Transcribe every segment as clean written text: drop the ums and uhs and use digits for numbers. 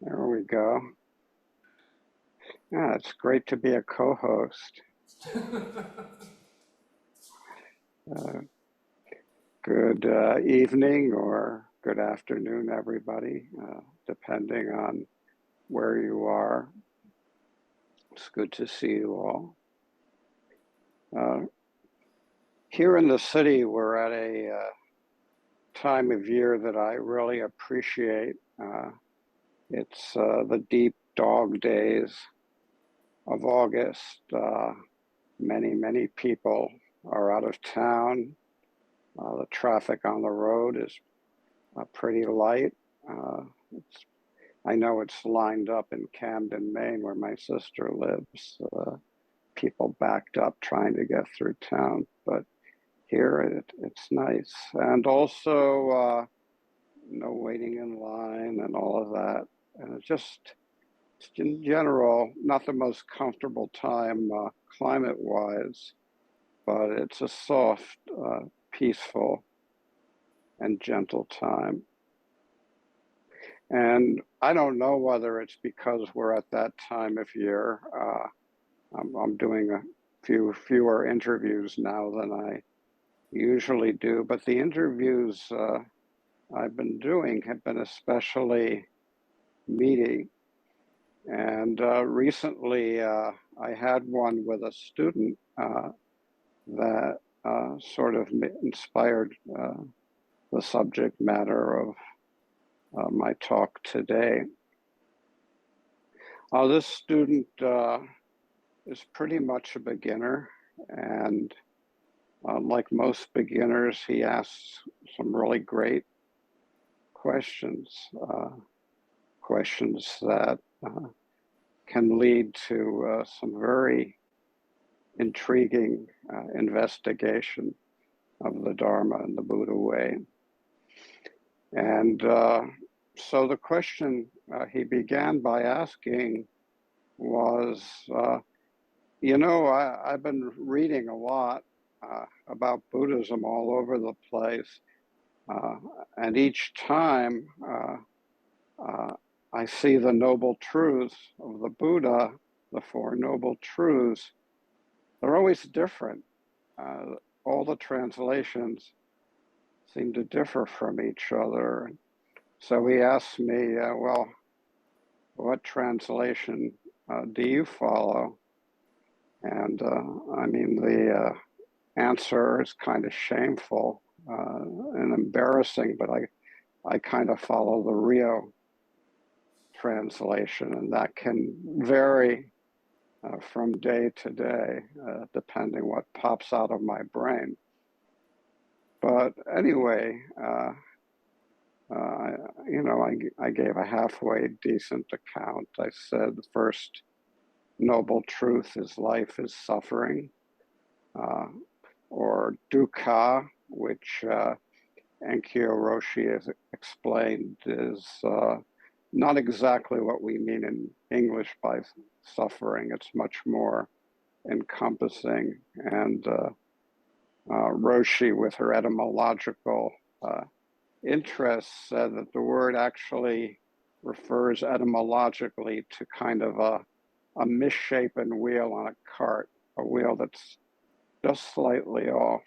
There we go. Yeah, it's great to be a co-host. Uh, good evening or good afternoon, everybody, depending on where you are. It's good to see you all. Uh, Here in the city, we're at a time of year that I really appreciate. It's the deep dog days of August. Many people are out of town. The traffic on the road is pretty light. It's, I know it's lined up in Camden, Maine, where my sister lives. People backed up trying to get through town, but here it's nice. And also, no waiting in line and all of that. And it's just, in general, not the most comfortable time climate-wise, but it's a soft, peaceful, and gentle time. And I don't know whether it's because we're at that time of year. I'm doing a fewer interviews now than I usually do, but the interviews I've been doing have been especially meaty. And recently, I had one with a student that sort of inspired the subject matter of my talk today. This student is pretty much a beginner, and like most beginners, he asks some really great questions, questions that can lead to some very intriguing investigation of the Dharma and the Buddha way. And so the question he began by asking was, I've been reading a lot about Buddhism all over the place, and each time I see the noble truths of the Buddha, the Four Noble Truths, they're always different. All the translations seem to differ from each other. So he asked me, well, what translation do you follow? And the answer is kind of shameful and embarrassing, but I kind of follow the Rio translation, and that can vary from day to day, depending what pops out of my brain. But anyway, I gave a halfway decent account. I said the first noble truth is life is suffering, or dukkha, which Ryotan Roshi has explained is not exactly what we mean in English by suffering. It's much more encompassing. And Roshi, with her etymological interest, said that the word actually refers etymologically to kind of a misshapen wheel on a cart, a wheel that's just slightly off.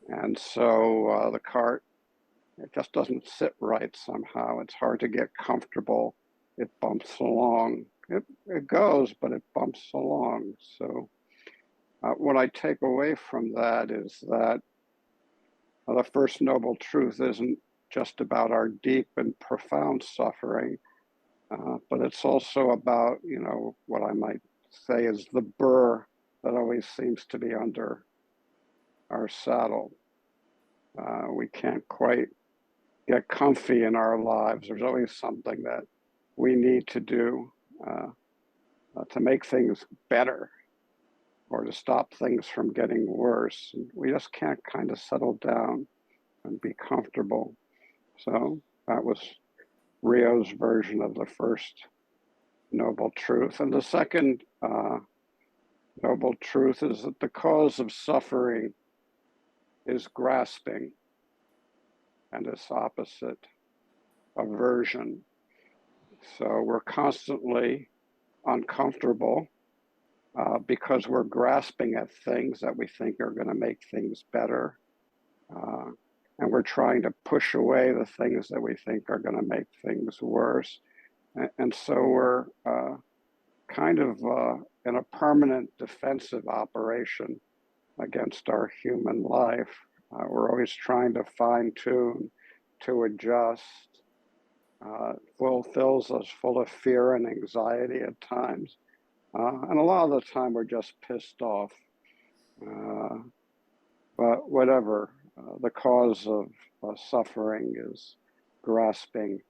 And so the cart, it just doesn't sit right somehow. It's hard to get comfortable. It bumps along. It goes, but it bumps along. So what I take away from that is that the first noble truth isn't just about our deep and profound suffering, but it's also about, what I might say is the burr that always seems to be under our saddle. We can't quite get comfy in our lives. There's always something that we need to do to make things better or to stop things from getting worse. And we just can't kind of settle down and be comfortable. So that was Rio's version of the first noble truth. And the second noble truth is that the cause of suffering is grasping, and its opposite, aversion. So we're constantly uncomfortable because we're grasping at things that we think are going to make things better. And we're trying to push away the things that we think are going to make things worse. And so we're kind of in a permanent defensive operation against our human life. We're always trying to fine tune, to adjust. Fills us full of fear and anxiety at times. And a lot of the time we're just pissed off. But whatever, the cause of suffering is grasping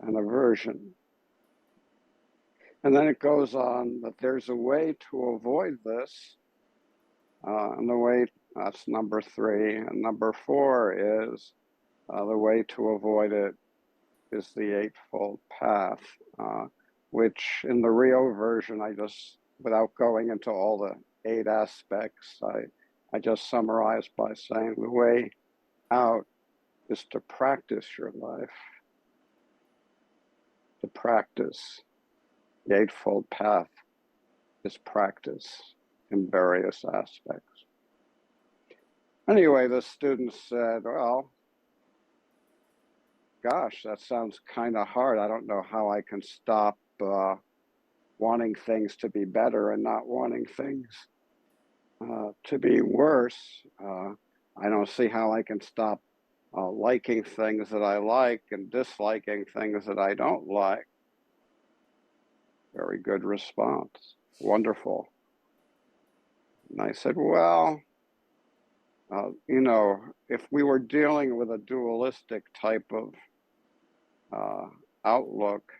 and aversion. And then it goes on that there's a way to avoid this. And the way, that's number 3. And number 4 is the way to avoid it is the Eightfold Path, which in the Rio version, without going into all the 8 aspects, I just summarized by saying the way out is to practice your life, to practice. The Eightfold Path is practice in various aspects. Anyway, the student said, well, gosh, that sounds kind of hard. I don't know how I can stop wanting things to be better and not wanting things to be worse. I don't see how I can stop liking things that I like and disliking things that I don't like. Very good response. Wonderful. And I said, well, if we were dealing with a dualistic type of outlook,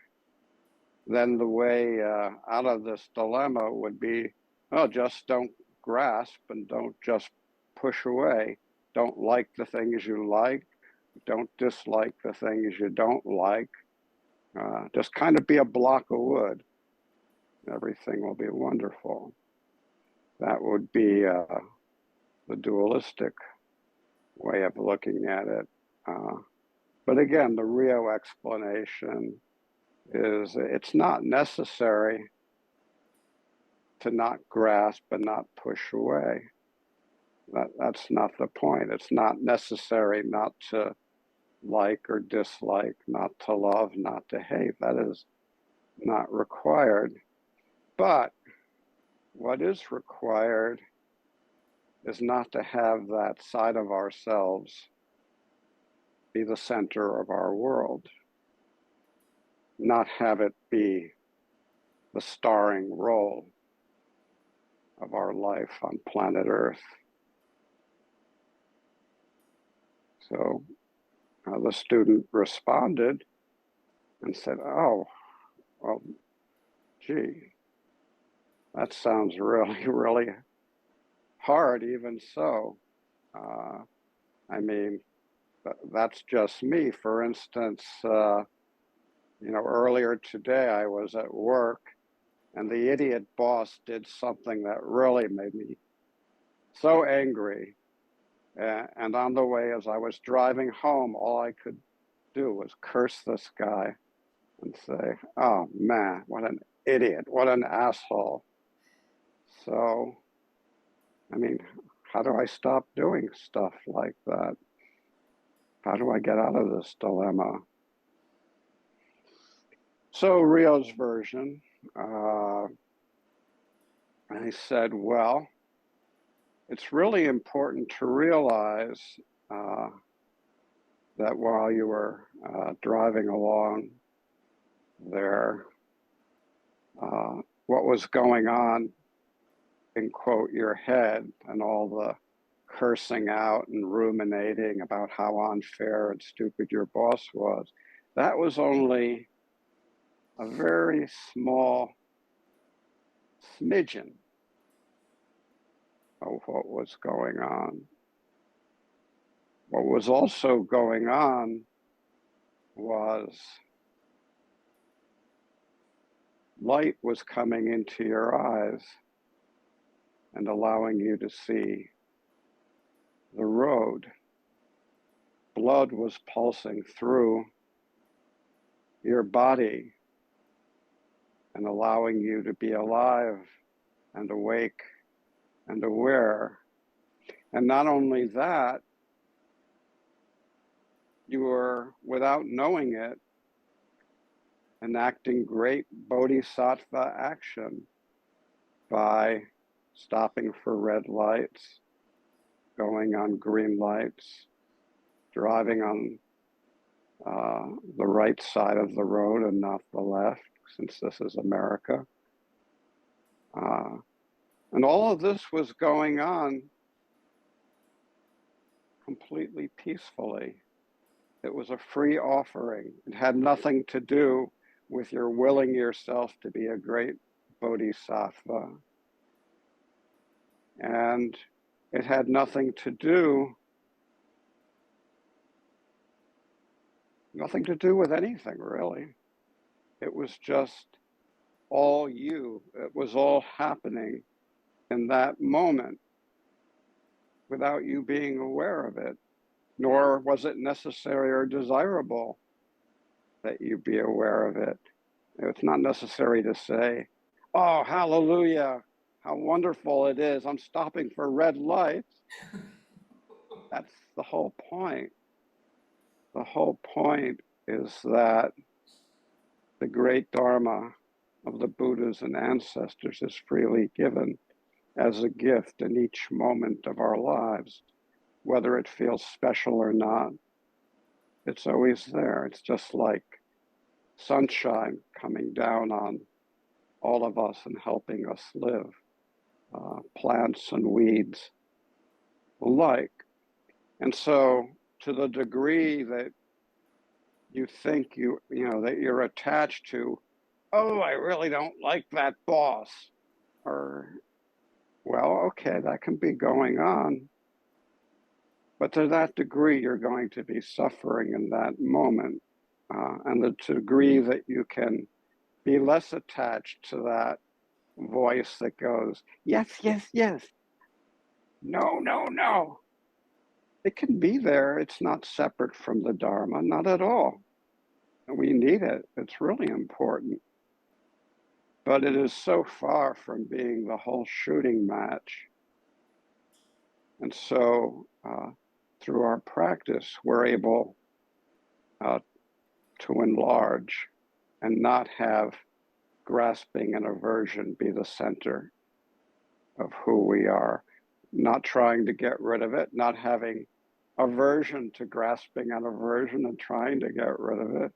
then the way out of this dilemma would be, just don't grasp and don't just push away. Don't like the things you like. Don't dislike the things you don't like. Just kind of be a block of wood. Everything will be wonderful. That would be the dualistic way of looking at it. But again, the Rio explanation is it's not necessary to not grasp and not push away. That's not the point. It's not necessary not to like or dislike, not to love, not to hate. That is not required. But what is required is not to have that side of ourselves be the center of our world, not have it be the starring role of our life on planet Earth. So the student responded and said, oh, well, gee, that sounds really, really hard, even so. I mean, that's just me. For instance, earlier today I was at work and the idiot boss did something that really made me so angry. And on the way, as I was driving home, all I could do was curse this guy and say, oh man, what an idiot, what an asshole. So, I mean, how do I stop doing stuff like that? How do I get out of this dilemma? So Rio's version, I said, well, it's really important to realize that while you were driving along there, what was going on in, quote, your head and all the cursing out and ruminating about how unfair and stupid your boss was, that was only a very small smidgen of what was going on. What was also going on was light was coming into your eyes and allowing you to see the road. Blood was pulsing through your body and allowing you to be alive and awake and aware. And not only that, you are, without knowing it, enacting great bodhisattva action by stopping for red lights, going on green lights, driving on the right side of the road and not the left, since this is America. And all of this was going on completely peacefully. It was a free offering. It had nothing to do with your willing yourself to be a great bodhisattva. And it had nothing to do with anything, really. It was just all you. It was all happening in that moment without you being aware of it, nor was it necessary or desirable that you be aware of it. It's not necessary to say, oh, hallelujah, how wonderful it is, I'm stopping for red lights. That's the whole point. The whole point is that the great Dharma of the Buddhas and ancestors is freely given as a gift in each moment of our lives, whether it feels special or not. It's always there. It's just like sunshine coming down on all of us and helping us live, plants and weeds alike. And so to the degree that you think that you're attached to, oh, I really don't like that boss, or, well, okay, that can be going on. But to that degree, you're going to be suffering in that moment. And the degree that you can be less attached to that voice that goes, yes, yes, yes, no, no, no. It can be there. It's not separate from the Dharma, not at all. We need it. It's really important. But it is so far from being the whole shooting match. And so through our practice, we're able to enlarge and not have grasping and aversion be the center of who we are. Not trying to get rid of it, not having aversion to grasping and aversion and trying to get rid of it,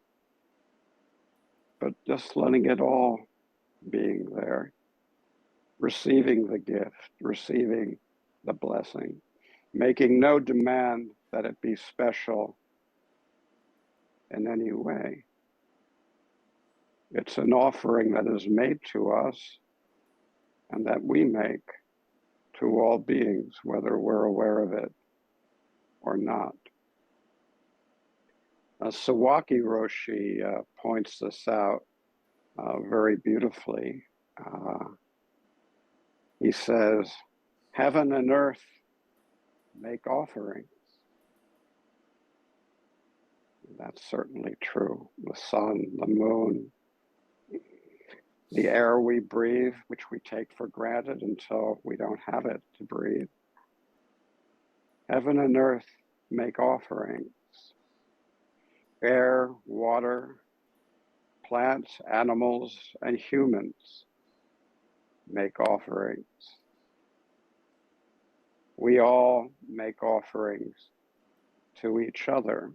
but just letting it all being there, receiving the gift, receiving the blessing, making no demand that it be special in any way. It's an offering that is made to us and that we make to all beings, whether we're aware of it or not. Sawaki Roshi points this out very beautifully. He says, heaven and earth make offerings. That's certainly true. The sun, the moon, the air we breathe, which we take for granted until we don't have it to breathe. Heaven and earth make offerings. Air, water, plants, animals, and humans make offerings. We all make offerings to each other.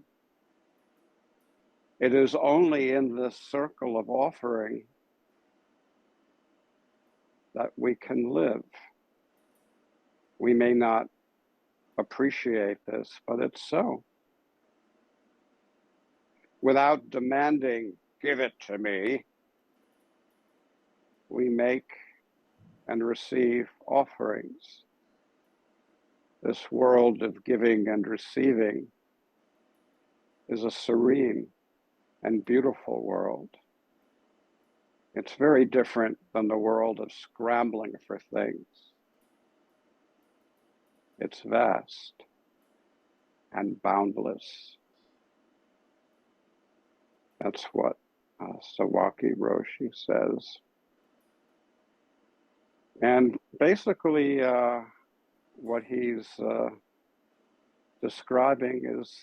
It is only in this circle of offering that we can live. We may not appreciate this, but it's so. Without demanding, give it to me, we make and receive offerings. This world of giving and receiving is a serene and beautiful world. It's very different than the world of scrambling for things. It's vast and boundless. That's what Sawaki Roshi says. And basically, what he's describing is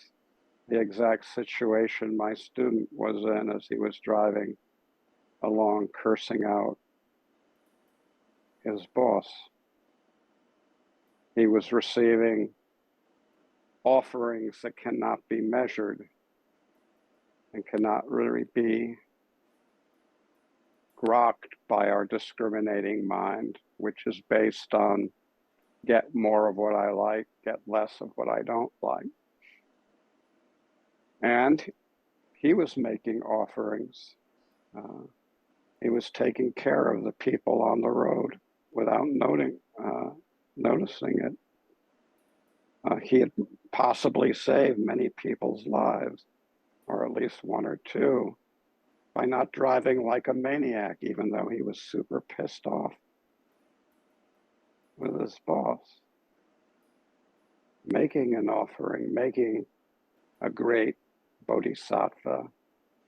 the exact situation my student was in as he was driving along, cursing out his boss. He was receiving offerings that cannot be measured and cannot really be grokked by our discriminating mind, which is based on get more of what I like, get less of what I don't like. And he was making offerings. He was taking care of the people on the road without noticing it. He had possibly saved many people's lives, or at least one or two, by not driving like a maniac, even though he was super pissed off with his boss. Making an offering, making a great bodhisattva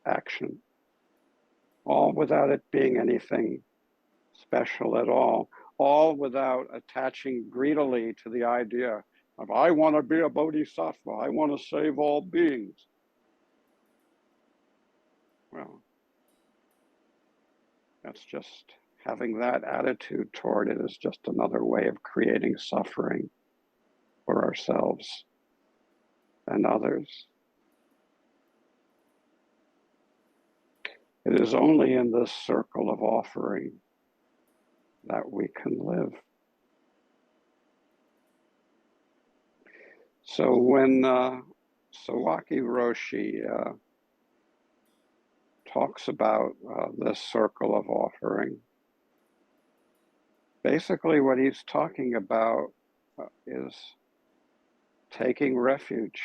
action, all without it being anything special at all without attaching greedily to the idea of, I want to be a bodhisattva, I want to save all beings. Well, that's just, having that attitude toward it is just another way of creating suffering for ourselves and others. It is only in this circle of offering that we can live. So when Sawaki Roshi talks about this circle of offering, basically what he's talking about is taking refuge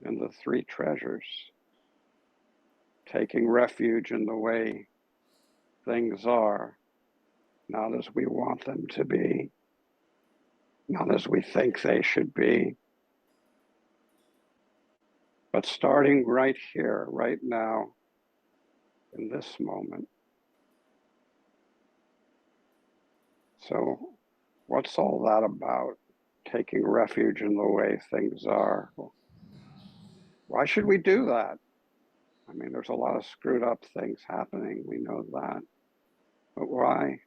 in the three treasures, taking refuge in the way things are, not as we want them to be, not as we think they should be, but starting right here, right now, in this moment. So what's all that about, taking refuge in the way things are? Why should we do that? I mean, there's a lot of screwed up things happening, we know that. But why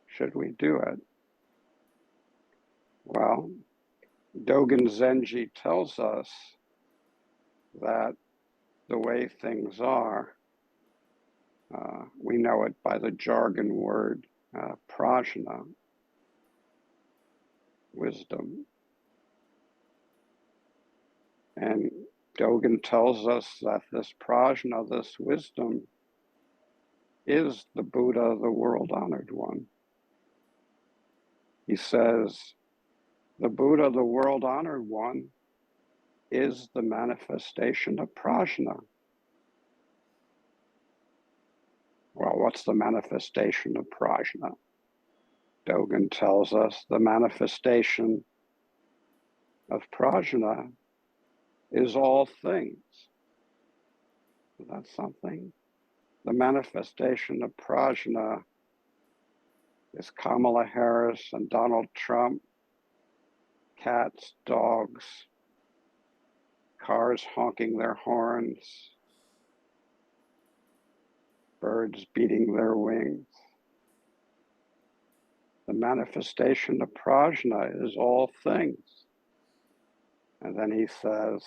should we do it? Well, Dogen Zenji tells us that the way things are, we know it by the jargon word prajna, wisdom. And Dogen tells us that this prajna, this wisdom, is the Buddha, the world-honored one. He says, the Buddha, the world-honored one, is the manifestation of prajna. Well, what's the manifestation of prajna? Dogen tells us the manifestation of prajna is all things. That's something. The manifestation of prajna is Kamala Harris and Donald Trump, cats, dogs, cars honking their horns, birds beating their wings. The manifestation of prajna is all things. And then he says,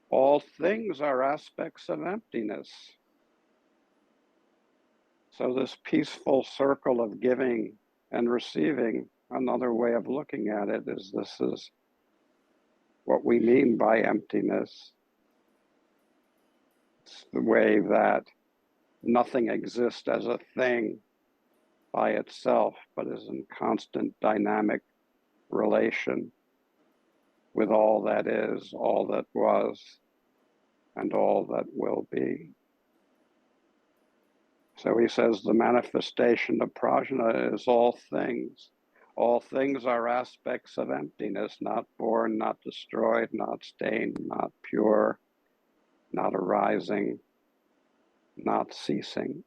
all things are aspects of emptiness. So this peaceful circle of giving and receiving, another way of looking at it is, this is what we mean by emptiness. It's the way that nothing exists as a thing by itself, but is in constant dynamic relation with all that is, all that was, and all that will be. So he says the manifestation of prajna is all things. All things are aspects of emptiness, not born, not destroyed, not stained, not pure, not arising, not ceasing.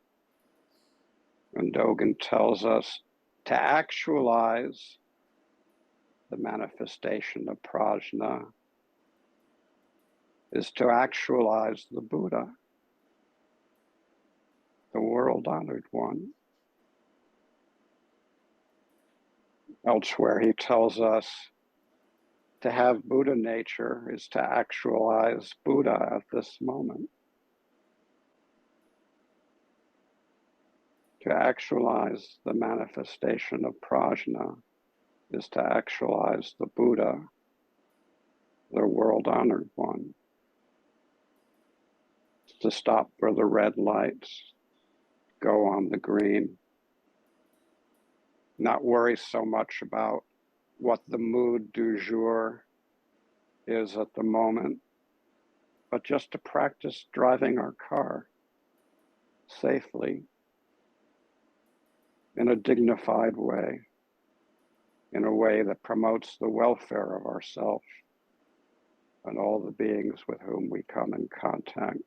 And Dogen tells us to actualize the manifestation of prajna is to actualize the Buddha, the world-honored one. Elsewhere, he tells us to have Buddha nature is to actualize Buddha at this moment. To actualize the manifestation of prajna is to actualize the Buddha, the world-honored one. It's to stop where the red lights go on the green. Not worry so much about what the mood du jour is at the moment, but just to practice driving our car safely, in a dignified way, in a way that promotes the welfare of ourselves and all the beings with whom we come in contact.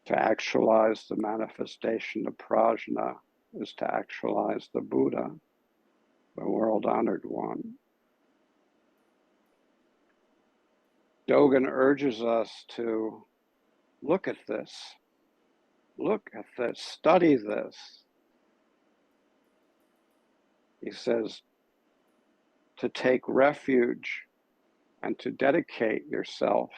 To actualize the manifestation of prajna is to actualize the Buddha, the world-honored one. Dogen urges us to look at this, study this. He says to take refuge and to dedicate yourself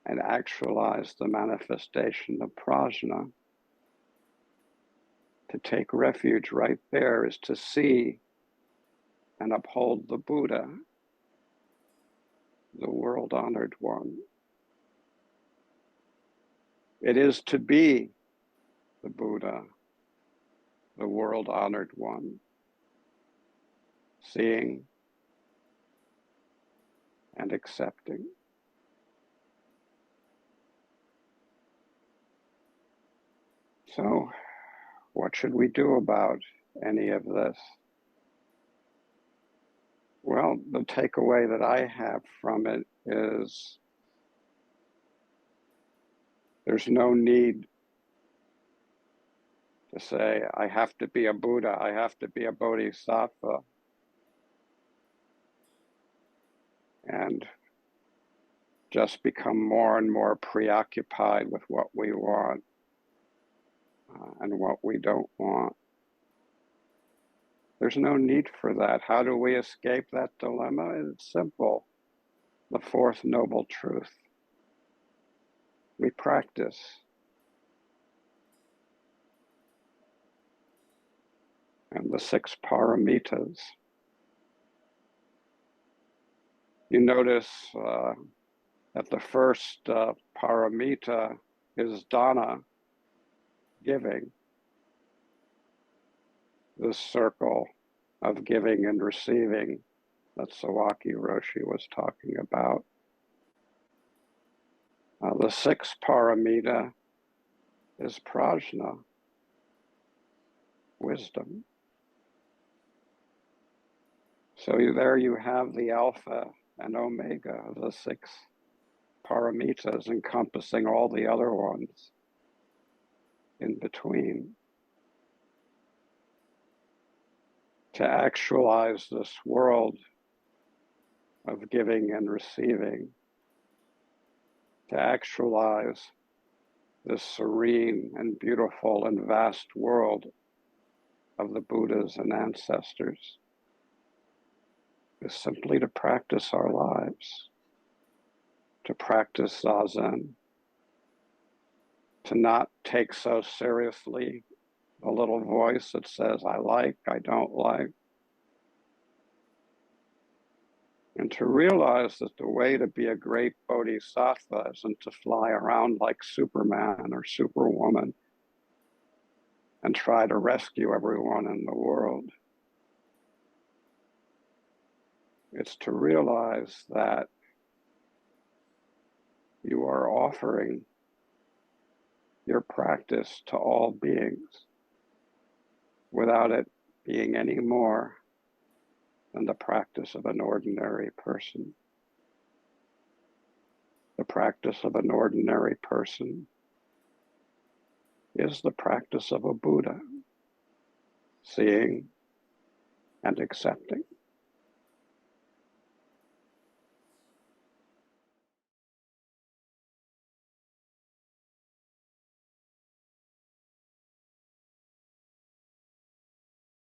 and actualize the manifestation of prajna. To take refuge right there is to see and uphold the Buddha, the world-honored one. It is to be the Buddha, the world-honored one, seeing and accepting. So, what should we do about any of this? Well, the takeaway that I have from it is there's no need to say, I have to be a Buddha, I have to be a Bodhisattva, and just become more and more preoccupied with what we want and what we don't want. There's no need for that. How do we escape that dilemma? It's simple. The fourth noble truth. We practice. And the 6 paramitas. You notice that the first paramita is dana, giving. This circle of giving and receiving that Sawaki Roshi was talking about. The 6th paramita is prajna, wisdom. So there you have the alpha and omega of the 6 paramitas, encompassing all the other ones in between. To actualize this world of giving and receiving, to actualize this serene and beautiful and vast world of the Buddhas and ancestors, is simply to practice our lives, to practice zazen, to not take so seriously the little voice that says, I like, I don't like, and to realize that the way to be a great bodhisattva isn't to fly around like Superman or Superwoman and try to rescue everyone in the world. It's to realize that you are offering your practice to all beings without it being any more than the practice of an ordinary person. The practice of an ordinary person is the practice of a Buddha, seeing and accepting.